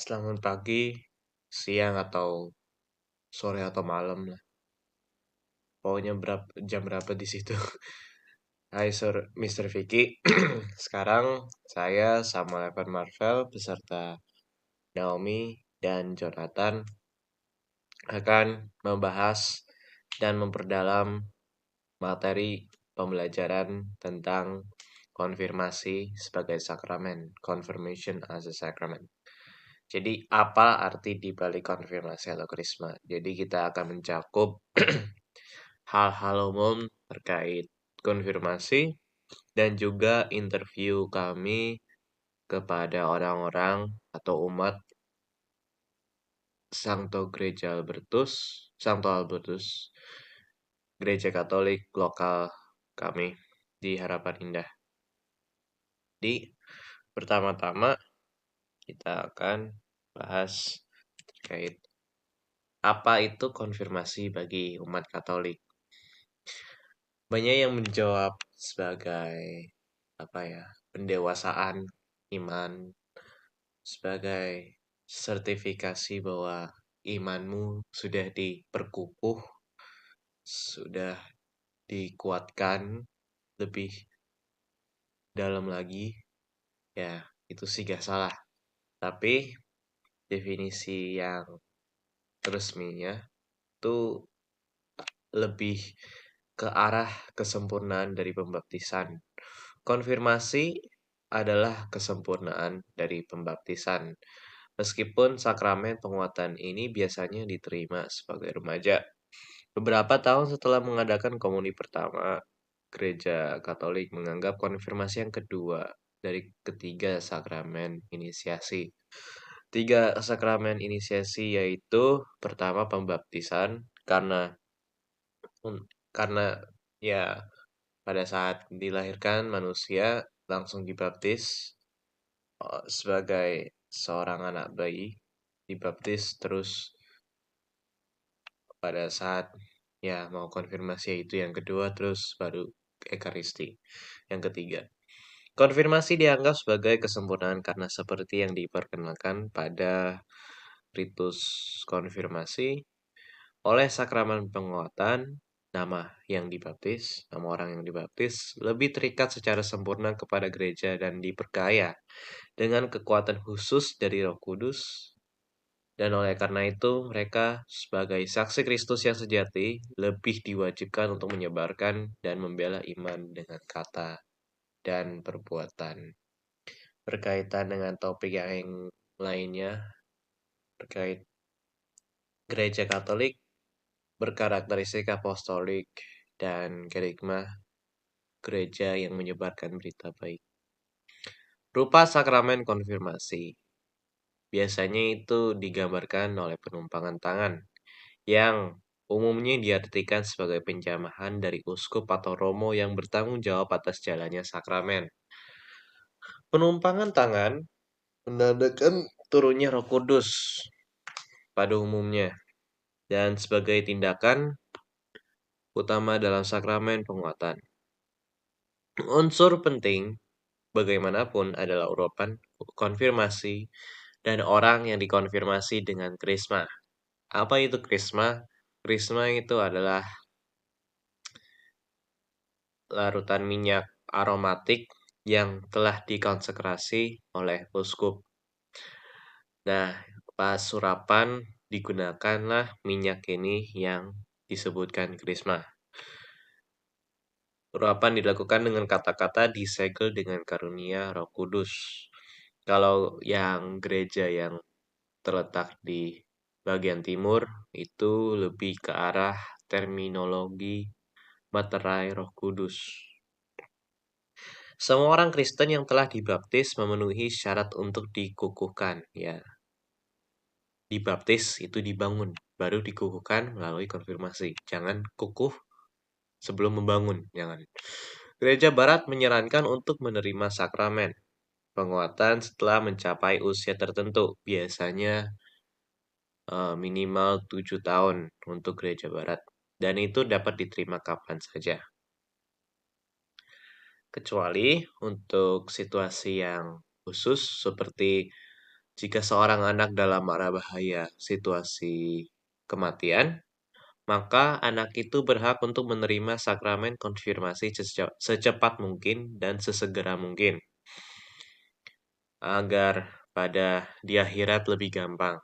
Selamat pagi, siang atau sore atau malam lah. Pokoknya jam berapa di situ. Hai Mr. Vicky. Sekarang saya sama Evan Marvel beserta Naomi dan Jonathan akan membahas dan memperdalam materi pembelajaran tentang konfirmasi sebagai sakramen, confirmation as a sacrament. Jadi apa arti di balik konfirmasi atau krisma? Jadi kita akan mencakup hal-hal umum terkait konfirmasi dan juga interview kami kepada orang-orang atau umat Santo Albertus, Gereja Katolik lokal kami di Harapan Indah. Di pertama-tama kita akan bahas terkait apa itu konfirmasi bagi umat Katolik. Banyak yang menjawab sebagai pendewasaan iman, sebagai sertifikasi bahwa imanmu sudah diperkukuh, sudah dikuatkan lebih dalam lagi. Ya, itu sih gak salah. Tapi definisi yang resminya itu lebih ke arah kesempurnaan dari pembaptisan. Konfirmasi adalah kesempurnaan dari pembaptisan. Meskipun sakramen penguatan ini biasanya diterima sebagai remaja. Beberapa tahun setelah mengadakan komuni pertama, Gereja Katolik menganggap konfirmasi yang kedua dari ketiga sakramen inisiasi. Tiga sakramen inisiasi yaitu pertama pembaptisan karena ya pada saat dilahirkan manusia langsung dibaptis sebagai seorang anak bayi, dibaptis terus pada saat ya mau konfirmasi itu yang kedua, terus baru Ekaristi yang ketiga. Konfirmasi dianggap sebagai kesempurnaan karena seperti yang diperkenalkan pada ritus konfirmasi oleh sakramen penguatan, nama orang yang dibaptis lebih terikat secara sempurna kepada gereja dan diperkaya dengan kekuatan khusus dari Roh Kudus. Dan oleh karena itu, mereka sebagai saksi Kristus yang sejati lebih diwajibkan untuk menyebarkan dan membela iman dengan kata dan perbuatan. Berkaitan dengan topik yang lainnya, terkait Gereja Katolik berkarakteristik apostolik dan kerigma, gereja yang menyebarkan berita baik. Rupa sakramen konfirmasi biasanya itu digambarkan oleh penumpangan tangan yang umumnya diartikan sebagai penjamahan dari uskup atau romo yang bertanggung jawab atas jalannya sakramen. Penumpangan tangan menandakan turunnya Roh Kudus pada umumnya dan sebagai tindakan utama dalam sakramen penguatan. Unsur penting bagaimanapun adalah urapan konfirmasi dan orang yang dikonfirmasi dengan krisma. Apa itu krisma? Krisma itu adalah larutan minyak aromatik yang telah dikonsekrasi oleh uskup. Nah, pas surapan digunakanlah minyak ini yang disebutkan krisma. Urapan dilakukan dengan kata-kata disegel dengan karunia Roh Kudus. Kalau yang gereja yang terletak di bagian timur itu lebih ke arah terminologi materai Roh Kudus. Semua orang Kristen yang telah dibaptis memenuhi syarat untuk dikukuhkan, ya. Dibaptis itu dibangun, baru dikukuhkan melalui konfirmasi. Jangan kukuh sebelum membangun, jangan. Gereja Barat menyarankan untuk menerima sakramen penguatan setelah mencapai usia tertentu, biasanya minimal 7 tahun untuk Gereja Barat, dan itu dapat diterima kapan saja. Kecuali untuk situasi yang khusus seperti Jika seorang anak dalam mara bahaya situasi kematian, maka anak itu berhak untuk menerima sakramen konfirmasi secepat mungkin dan sesegera mungkin, agar pada di akhirat lebih gampang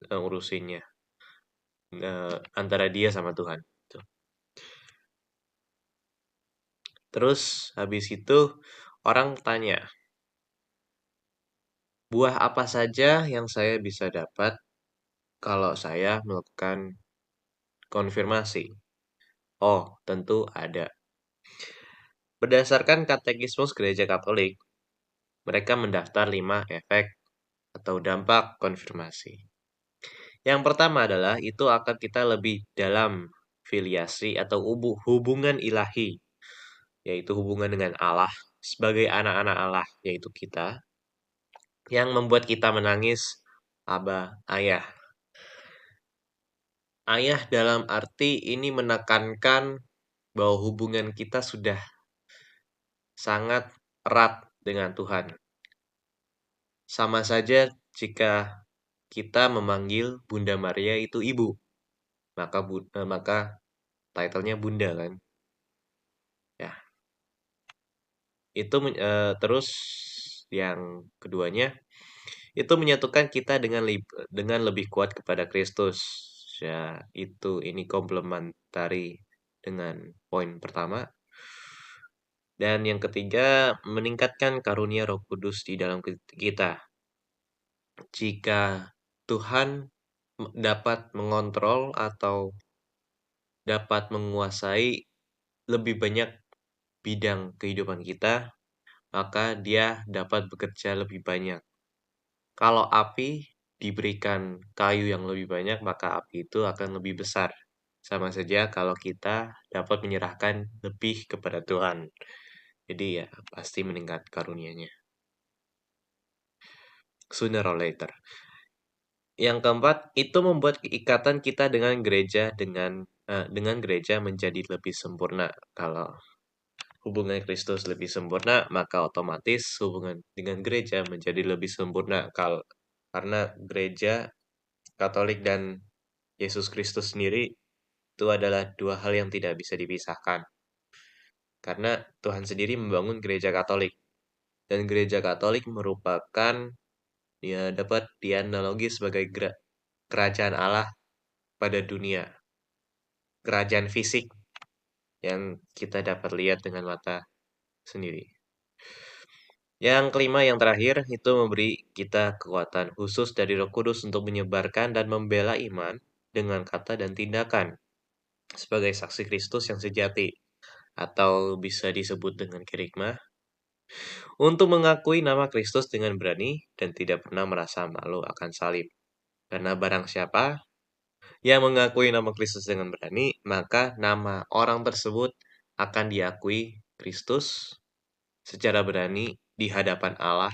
ngurusinnya antara dia sama Tuhan. Tuh. Terus habis itu orang tanya, buah apa saja yang saya bisa dapat kalau saya melakukan konfirmasi? Oh, tentu ada. Berdasarkan Katekismus Gereja Katolik, mereka mendaftar 5 efek atau dampak konfirmasi. Yang pertama adalah itu akan kita lebih dalam filiasi atau hubungan ilahi, yaitu hubungan dengan Allah sebagai anak-anak Allah, yaitu kita, yang membuat kita menangis, Aba, Ayah. Ayah dalam arti ini menekankan bahwa hubungan kita sudah sangat erat dengan Tuhan. Sama saja jika kita memanggil Bunda Maria itu ibu, maka title-nya Bunda kan. Ya, itu terus yang keduanya itu menyatukan kita dengan lebih kuat kepada Kristus. Ya, ini komplementari dengan poin pertama. Dan yang ketiga, meningkatkan karunia Roh Kudus di dalam kita. Jika Tuhan dapat mengontrol atau dapat menguasai lebih banyak bidang kehidupan kita, maka dia dapat bekerja lebih banyak. Kalau api diberikan kayu yang lebih banyak, maka api itu akan lebih besar. Sama saja kalau kita dapat menyerahkan lebih kepada Tuhan. Jadi ya pasti meningkat karunia-Nya. Sooner or later. Yang keempat, itu membuat ikatan kita dengan gereja menjadi lebih sempurna. Kalau hubungan Kristus lebih sempurna, maka otomatis hubungan dengan gereja menjadi lebih sempurna. Karena gereja Katolik dan Yesus Kristus sendiri itu adalah dua hal yang tidak bisa dipisahkan. Karena Tuhan sendiri membangun gereja Katolik. Dan gereja Katolik merupakan dapat dianalogi sebagai kerajaan Allah pada dunia. Kerajaan fisik yang kita dapat lihat dengan mata sendiri. Yang kelima, yang terakhir, itu memberi kita kekuatan khusus dari Roh Kudus untuk menyebarkan dan membela iman dengan kata dan tindakan sebagai saksi Kristus yang sejati, atau bisa disebut dengan kerigma, untuk mengakui nama Kristus dengan berani dan tidak pernah merasa malu akan salib. Karena barang siapa yang mengakui nama Kristus dengan berani, maka nama orang tersebut akan diakui Kristus secara berani di hadapan Allah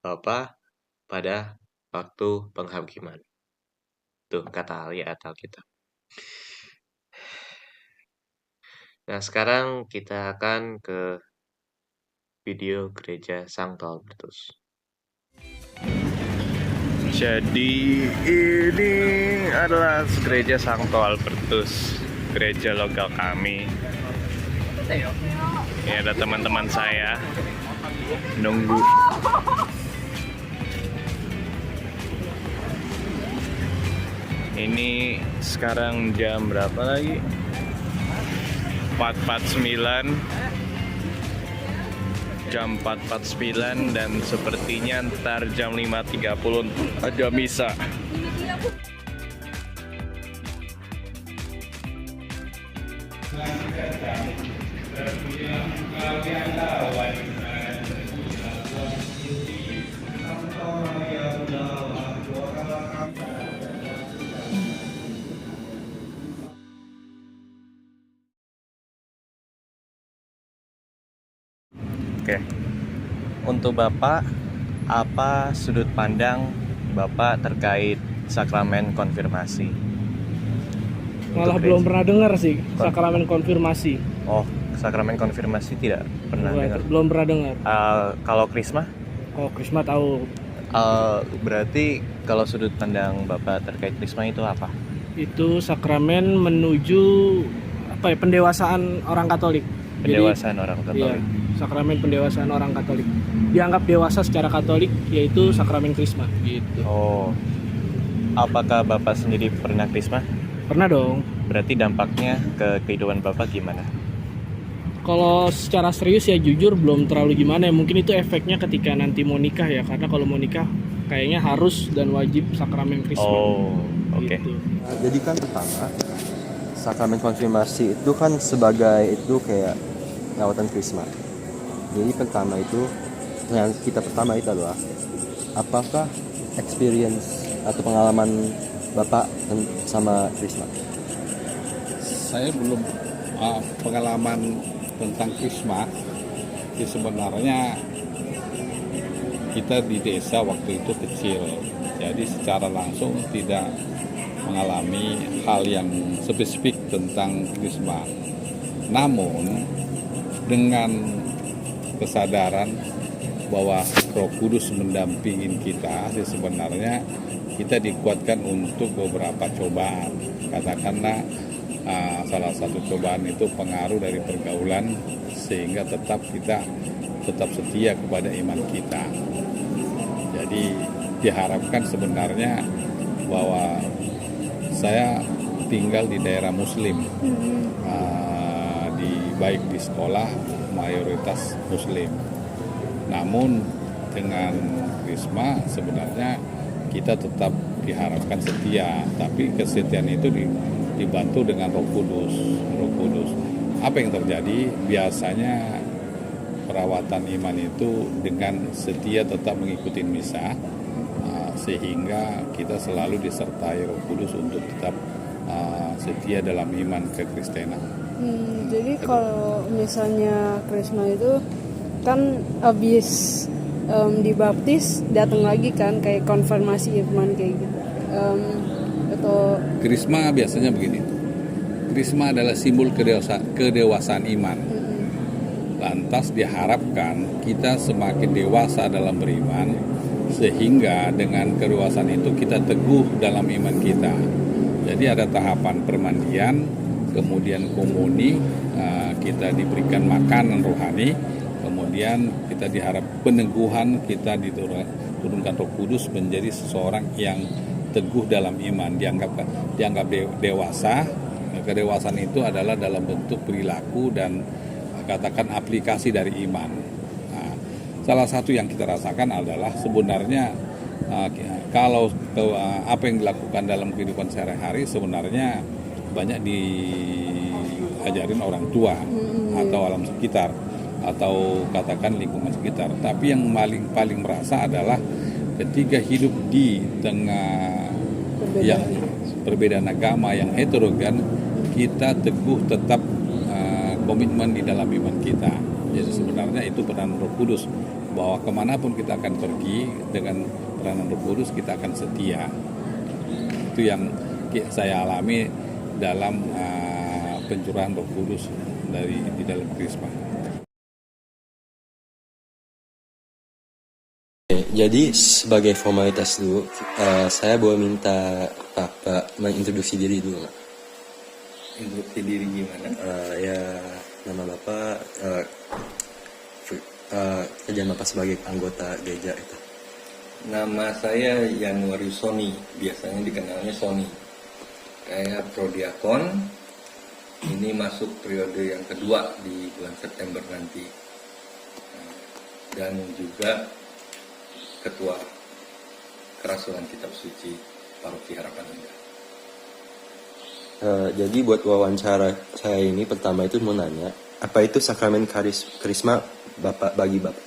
Bapa pada waktu penghakiman. Tuh kata ayat Alkitab. Nah, sekarang kita akan ke video gereja Sancto Albertus. Jadi ini adalah gereja Sancto Albertus, gereja lokal kami. Ini ada teman-teman saya nunggu. Ini sekarang jam berapa lagi? 4.49. Jam 4.49 dan sepertinya ntar jam 5.30 ada misa. Oke. Untuk Bapak, apa sudut pandang Bapak terkait sakramen konfirmasi? Malah belum pernah dengar sih sakramen konfirmasi. Oh, sakramen konfirmasi tidak pernah dengar. Belum pernah dengar. Kalau krisma? Oh, krisma tahu. Berarti kalau sudut pandang Bapak terkait Krisma itu apa? Itu sakramen menuju pendewasaan orang Katolik. Pendewasaan orang Iya, Katolik. sakramen pendewasaan orang Katolik. Dianggap dewasa secara Katolik yaitu sakramen Krisma gitu. Oh, apakah Bapak sendiri pernah Krisma? Pernah dong. Berarti dampaknya ke kehidupan Bapak gimana? Kalau secara serius ya jujur belum terlalu gimana ya. Mungkin itu efeknya ketika nanti mau nikah ya. Karena kalau mau nikah kayaknya harus dan wajib sakramen Krisma. Oh, oke. Gitu. Nah, jadi kan pertama sakramen konfirmasi itu kan sebagai itu kayak lawatan Krisma. Jadi pertama itu yang kita pertama itu adalah apakah experience atau pengalaman Bapak sama Krisma? Saya belum pengalaman tentang Krisma. Jadi sebenarnya kita di desa waktu itu kecil, jadi secara langsung tidak mengalami hal yang spesifik tentang Krisma. Namun dengan kesadaran bahwa Roh Kudus mendampingin kita, sebenarnya kita dikuatkan untuk beberapa cobaan. Katakanlah salah satu cobaan itu pengaruh dari pergaulan, sehingga kita tetap setia kepada iman kita. Jadi diharapkan sebenarnya bahwa saya tinggal di daerah Muslim, baik di sekolah mayoritas Muslim. Namun dengan Krisma sebenarnya kita tetap diharapkan setia, tapi kesetiaan itu dibantu dengan Roh Kudus. Apa yang terjadi? Biasanya perawatan iman itu dengan setia tetap mengikuti misa, sehingga kita selalu disertai Roh Kudus untuk tetap setia dalam iman kekristenan. Jadi kalau misalnya Krisma itu kan abis dibaptis datang lagi kan kayak konfirmasi iman kayak gitu. Atau Krisma biasanya begini. Krisma adalah simbol kedewasaan iman. Lantas diharapkan kita semakin dewasa dalam beriman, sehingga dengan kedewasaan itu kita teguh dalam iman kita. Jadi ada tahapan permandian, kemudian komuni, kita diberikan makanan rohani, kemudian kita diharap peneguhan, kita diturunkan Roh Kudus menjadi seseorang yang teguh dalam iman, dianggap dewasa. Kedewasaan itu adalah dalam bentuk perilaku dan katakan aplikasi dari iman. Nah, salah satu yang kita rasakan adalah sebenarnya kalau apa yang dilakukan dalam kehidupan sehari-hari sebenarnya banyak diajarin orang tua atau alam sekitar atau katakan lingkungan sekitar. Tapi yang paling merasa adalah ketika hidup di tengah yang perbedaan agama yang heterogen, kita teguh tetap komitmen di dalam iman kita. Jadi sebenarnya itu peranan Roh Kudus, bahwa kemanapun kita akan pergi dengan peranan Roh Kudus kita akan setia. Itu yang saya alami dalam pencurahan Roh Kudus di dalam Krisma. Jadi sebagai formalitas dulu, saya boleh minta Bapak mengintroduksi diri dulu nggak? Instruksi diri gimana? Ya nama Bapak, kerjaan Bapak sebagai anggota gereja itu. Nama saya Yanuari Sony, biasanya dikenalnya Sony. Saya prodiakon, ini masuk periode yang kedua di bulan September nanti. Dan juga Ketua Kerasulan Kitab Suci Paroki Harapan Indah. Jadi buat wawancara saya ini pertama itu mau nanya, apa itu sakramen Krisma bagi Bapak?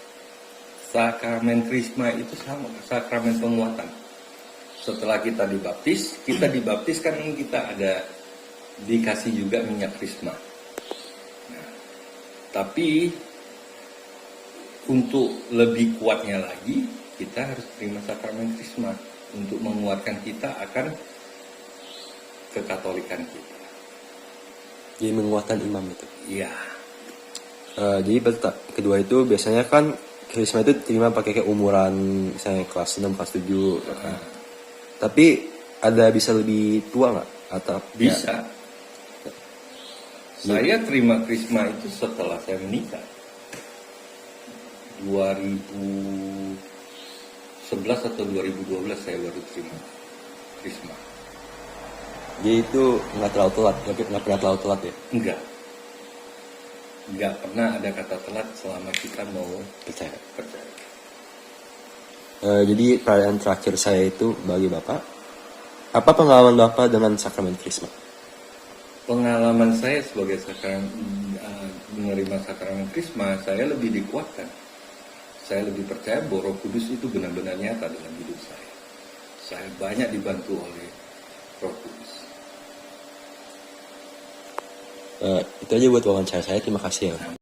Sakramen Krisma itu sama, sakramen penguatan. Setelah kita dibaptis kan kita ada dikasih juga minyak Krisma. Nah, tapi untuk lebih kuatnya lagi, kita harus terima sakramen Krisma untuk menguatkan kita akan kekatolikan kita. Jadi menguatkan imam itu. Iya. Jadi kedua itu biasanya kan Krisma itu terima pakai kayak umuran misalnya kelas 6, kelas 7. Tapi ada bisa lebih tua nggak? Atau Bisa. Saya terima krisma itu setelah saya menikah. 2011 atau 2012 saya baru terima krisma. Jadi itu nggak terlalu telat, nggak pernah terlalu telat ya? Enggak pernah ada kata telat selama kita mau Percaya. percaya. Jadi pertanyaan terakhir saya itu bagi Bapak, apa pengalaman Bapak dengan sakramen Krisma? Pengalaman saya sebagai menerima sakramen krisma, saya lebih dikuatkan. Saya lebih percaya bahwa Roh Kudus itu benar-benar nyata dalam hidup saya. Saya banyak dibantu oleh Roh Kudus. Itu aja buat wawancara saya, terima kasih ya.